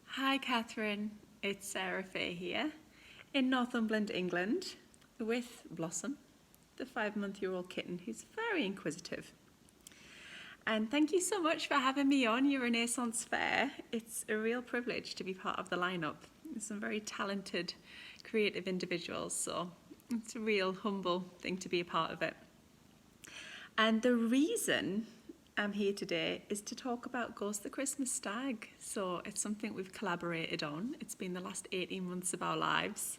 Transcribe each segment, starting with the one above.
Hi Catherine, it's Sarah Fae here in Northumberland, England, with Blossom, the 5-month-old kitten who's very inquisitive. And thank you so much for having me on your Renaissance Fair. It's a real privilege to be part of the lineup. There's some very talented, creative individuals, so it's a real humble thing to be a part of it. And the reason I'm here today is to talk about Ghost the Christmas Stag. So it's something we've collaborated on. It's been the last 18 months of our lives.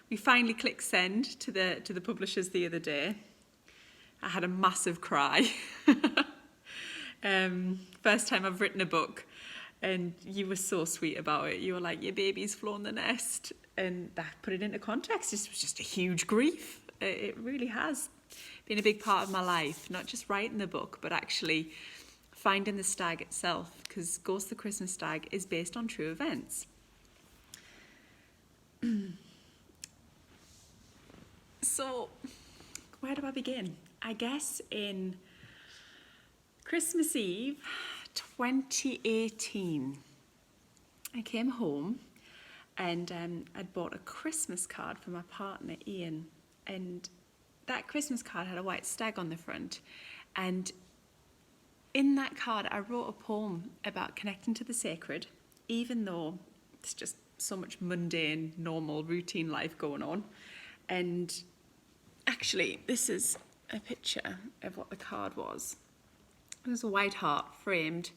We finally clicked send to the publishers the other day. I had a massive cry. First time I've written a book, and you were so sweet about it. You were like, your baby's flown the nest, and that put it into context. This was just a huge grief. It really has been a big part of my life, not just writing the book, but actually finding the stag itself, because Ghost the Christmas Stag is based on true events. So, where do I begin? I guess in Christmas Eve 2018, I came home and I'd bought a Christmas card for my partner Ian, and that Christmas card had a white stag on the front, and in that card I wrote a poem about connecting to the sacred, even though it's just so much mundane, normal, routine life going on. And actually, this is a picture of what the card was. It was a white heart framed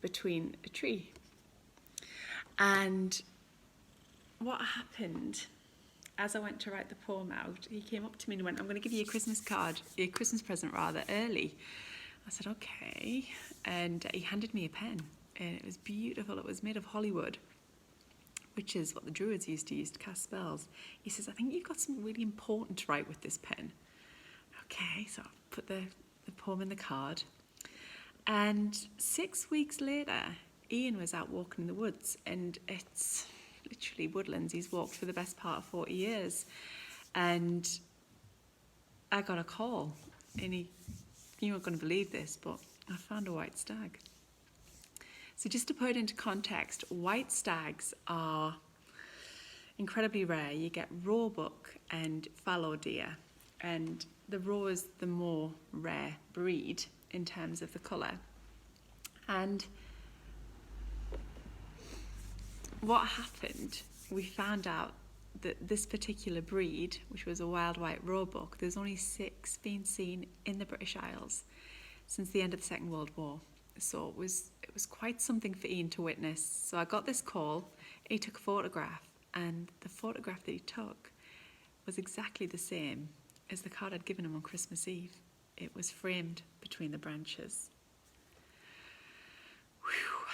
between a tree. And what happened, as I went to write the poem out, he came up to me and went, I'm going to give you a Christmas present rather, early. I said, okay. And he handed me a pen, and it was beautiful. It was made of Hollywood, which is what the Druids used to use to cast spells. He says, I think you've got something really important to write with this pen. Okay, so I put the poem in the card. And 6 weeks later, Ian was out walking in the woods, and it's literally woodlands. He's walked for the best part of 40 years. And I got a call, and you weren't going to believe this, but I found a white stag. So just to put it into context, white stags are incredibly rare. You get roebuck and fallow deer, and the roe is the more rare breed in terms of the colour. And what happened, we found out that this particular breed, which was a wild white roebuck, there's only 6 being seen in the British Isles since the end of the Second World War. So it was quite something for Ian to witness. So I got this call, he took a photograph, and the photograph that he took was exactly the same as the card I'd given him on Christmas Eve. It was framed between the branches. Whew.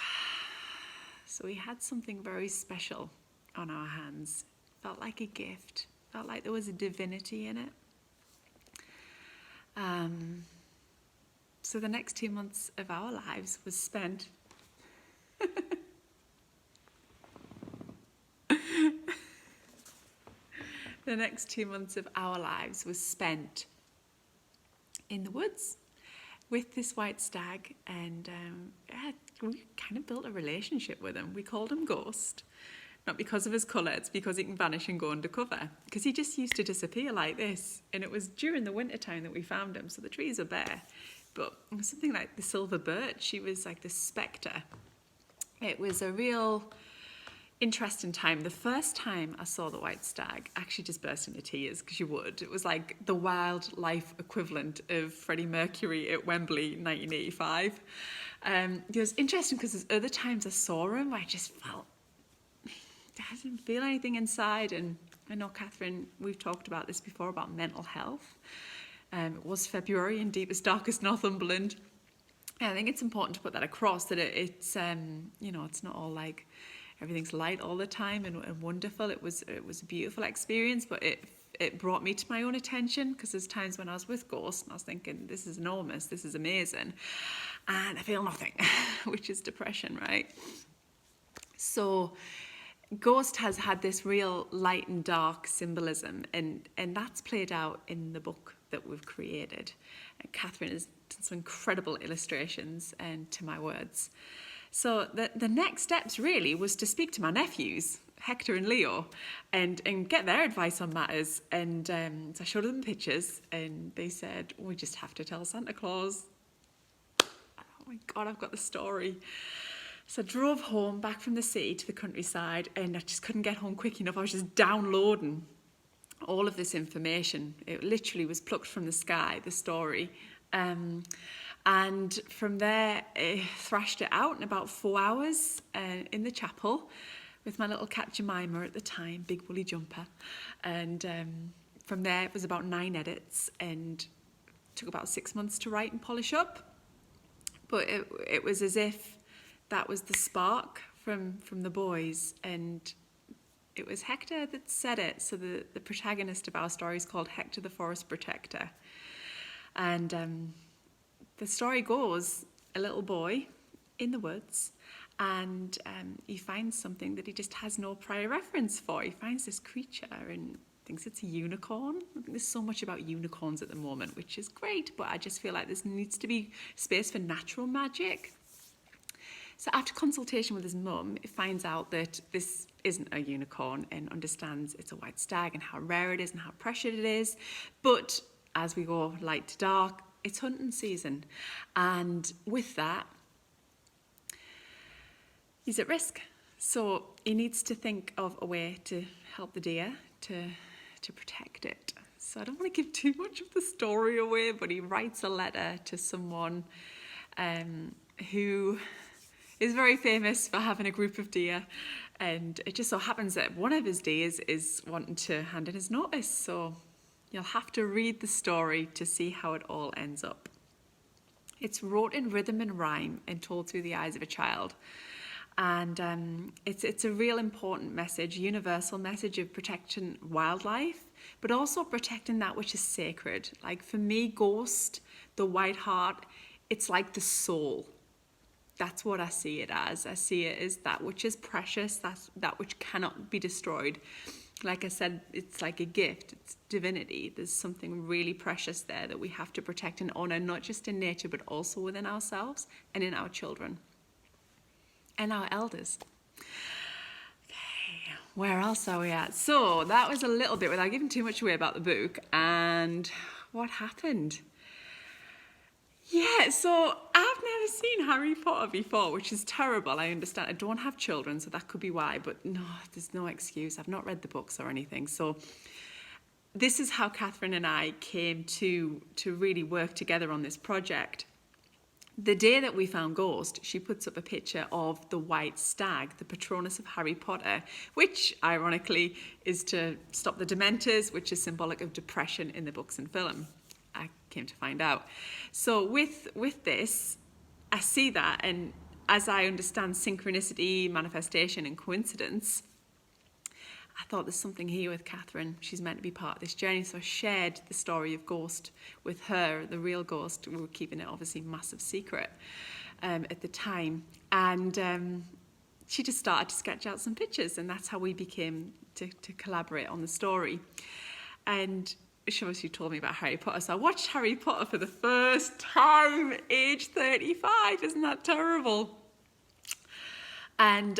So we had something very special on our hands. Felt like a gift. Felt like there was a divinity in it. So the next 2 months of our lives was spent the next 2 months of our lives was spent in the woods with this white stag, and we kind of built a relationship with him. We called him Ghost, not because of his colour, it's because he can vanish and go undercover, because he just used to disappear like this. And it was during the winter time that we found him, so the trees are bare, but it was something like the silver birch. She was like this spectre. It was a real interesting time. The first time I saw the white stag, I actually just burst into tears, because you would. It was like the wildlife equivalent of Freddie Mercury at Wembley in 1985. It was interesting because there's other times I saw him where I just felt, I didn't feel anything inside. And I know, Catherine, we've talked about this before, about mental health. It was February in deepest, darkest Northumberland. And I think it's important to put that across, that it's it's not all like everything's light all the time and wonderful. It was a beautiful experience, but it brought me to my own attention, because there's times when I was with Ghost and I was thinking, this is enormous, this is amazing, and I feel nothing, which is depression, right? So Ghost has had this real light and dark symbolism, and that's played out in the book that we've created. And Catherine has done some incredible illustrations and to my words. So the next steps really was to speak to my nephews, Hector and Leo, and get their advice on matters. And so I showed them pictures, and they said, we just have to tell Santa Claus. Oh my God, I've got the story. So I drove home back from the city to the countryside, and I just couldn't get home quick enough. I was just downloading all of this information. It literally was plucked from the sky, the story. And from there, I thrashed it out in about 4 hours in the chapel with my little cat Jemima at the time, big woolly jumper. And from there, it was about 9 edits, and took about 6 months to write and polish up. But it was as if that was the spark from the boys, and it was Hector that said it. So the protagonist of our story is called Hector the Forest Protector. And the story goes, a little boy in the woods, and he finds something that he just has no prior reference for. He finds this creature and thinks it's a unicorn. I think there's so much about unicorns at the moment, which is great, but I just feel like there needs to be space for natural magic. So after consultation with his mum, he finds out that this isn't a unicorn and understands it's a white stag and how rare it is and how precious it is. But as we go light to dark, it's hunting season. And with that, he's at risk. So he needs to think of a way to help the deer, to protect it. So I don't want to give too much of the story away, but he writes a letter to someone who is very famous for having a group of deer, and it just so happens that one of his deers is wanting to hand in his notice. So you'll have to read the story to see how it all ends up. It's wrote in rhythm and rhyme and told through the eyes of a child. And it's a real important message, universal message of protecting wildlife, but also protecting that which is sacred. Like for me, Ghost, the white heart, it's like the soul. That's what I see it as. I see it as that which is precious, that's that which cannot be destroyed. Like I said, it's like a gift, it's divinity. There's something really precious there that we have to protect and honour, not just in nature, but also within ourselves and in our children and our elders. Okay, where else are we at? So that was a little bit, without giving too much away about the book, and what happened. Yeah, so I've never seen Harry Potter before, which is terrible. I understand. I don't have children, so that could be why. But no, there's no excuse. I've not read the books or anything. So this is how Catherine and I came to really work together on this project. The day that we found Ghost, she puts up a picture of the white stag, the patronus of Harry Potter, which, ironically, is to stop the Dementors, which is symbolic of depression in the books and film. I came to find out. So with this, I see that, and as I understand synchronicity, manifestation, and coincidence, I thought there's something here with Catherine. She's meant to be part of this journey. So I shared the story of Ghost with her, the real Ghost. We were keeping it obviously massive secret at the time. And she just started to sketch out some pictures, and that's how we became to collaborate on the story. And she obviously told me about Harry Potter. So I watched Harry Potter for the first time, age 35. Isn't that terrible? And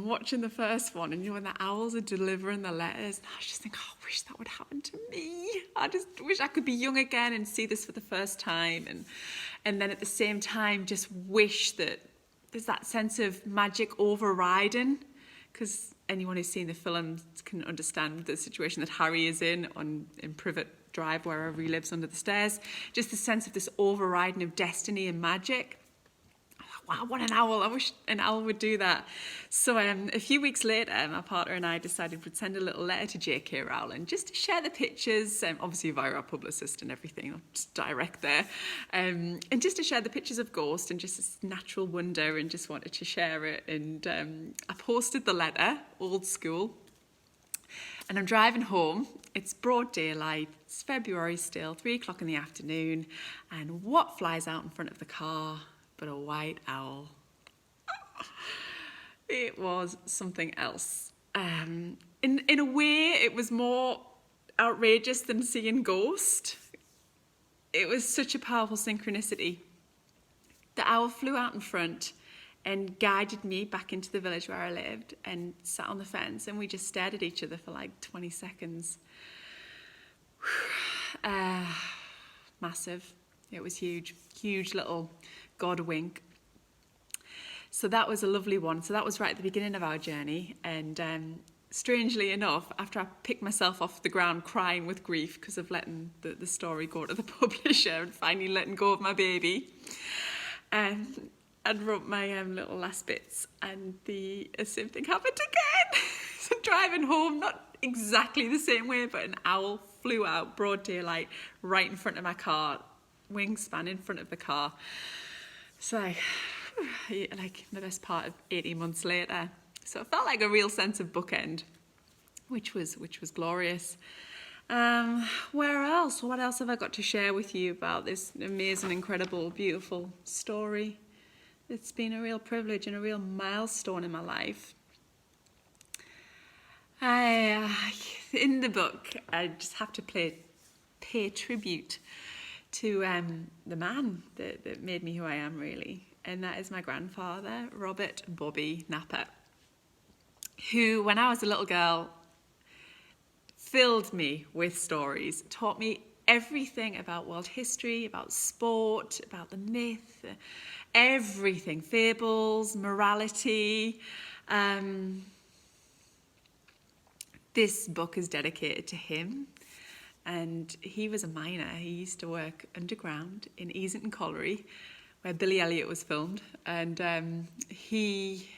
watching the first one, and when the owls are delivering the letters, I just think, oh, I wish that would happen to me. I just wish I could be young again and see this for the first time. And then at the same time, just wish that there's that sense of magic overriding, because anyone who's seen the films can understand the situation that Harry is in Privet Drive, wherever he lives under the stairs. Just the sense of this overriding of destiny and magic. Wow, what an owl. I wish an owl would do that. So a few weeks later, my partner and I decided we'd send a little letter to J.K. Rowling just to share the pictures, obviously via our publicist and everything, just direct there, and just to share the pictures of Ghost and just this natural wonder, and just wanted to share it. And I posted the letter, old school, and I'm driving home. It's broad daylight, it's February still, 3:00 in the afternoon, and what flies out in front of the car but a white owl? It was something else. in a way, it was more outrageous than seeing Ghost. It was such a powerful synchronicity. The owl flew out in front and guided me back into the village where I lived and sat on the fence, and we just stared at each other for like 20 seconds. Massive. It was huge. Huge little God wink. So that was a lovely one. So that was right at the beginning of our journey. And strangely enough, after I picked myself off the ground crying with grief because of letting the story go to the publisher and finally letting go of my baby, I'd wrote my little last bits, and the same thing happened again. So driving home, not exactly the same way, but an owl flew out broad daylight right in front of my car, wingspan in front of the car. So like the best part of 18 months later. So it felt like a real sense of bookend, which was glorious. Where else? What else have I got to share with you about this amazing, incredible, beautiful story? It's been a real privilege and a real milestone in my life. In the book, I just have to pay tribute to the man that made me who I am, really. And that is my grandfather, Robert Bobby Napper, who, when I was a little girl, filled me with stories, taught me everything about world history, about sport, about the myth, everything, fables, morality. This book is dedicated to him. And he was a miner. He used to work underground in Easington Colliery, where Billy Elliot was filmed. And he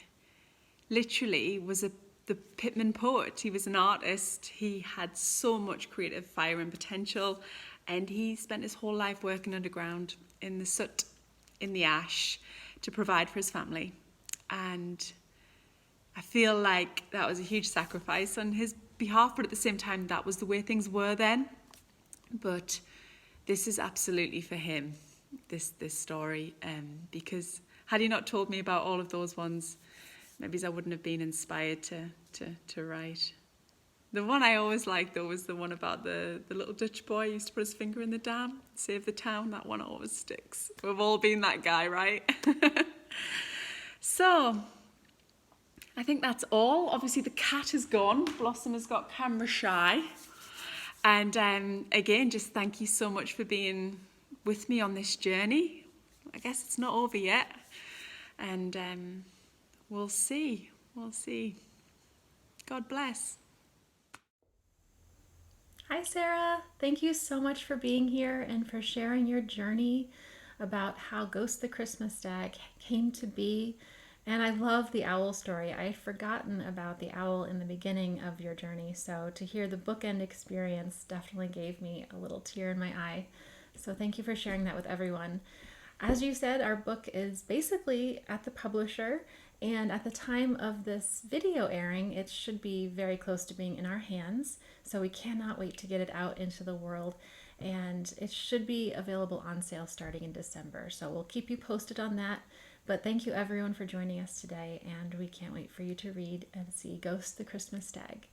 literally was the Pitman poet. He was an artist. He had so much creative fire and potential. And he spent his whole life working underground in the soot, in the ash, to provide for his family. And I feel like that was a huge sacrifice on his behalf, but at the same time, that was the way things were then. But this is absolutely for him, this story, because had he not told me about all of those ones, maybe I wouldn't have been inspired to write. The one I always liked, though, was the one about the little Dutch boy who used to put his finger in the dam, save the town. That one always sticks. We've all been that guy, right? So I think that's all. Obviously, the cat is gone. Blossom has got camera shy. And again, just thank you so much for being with me on this journey. I guess it's not over yet. And we'll see. We'll see. God bless. Hi, Sarah. Thank you so much for being here and for sharing your journey about how Ghost the Christmas Stag came to be. And I love the owl story. I had forgotten about the owl in the beginning of your journey. So to hear the bookend experience definitely gave me a little tear in my eye. So thank you for sharing that with everyone. As you said, our book is basically at the publisher. And at the time of this video airing, it should be very close to being in our hands. So we cannot wait to get it out into the world. And it should be available on sale starting in December. So we'll keep you posted on that. But thank you everyone for joining us today, and we can't wait for you to read and see Ghost the Christmas Stag.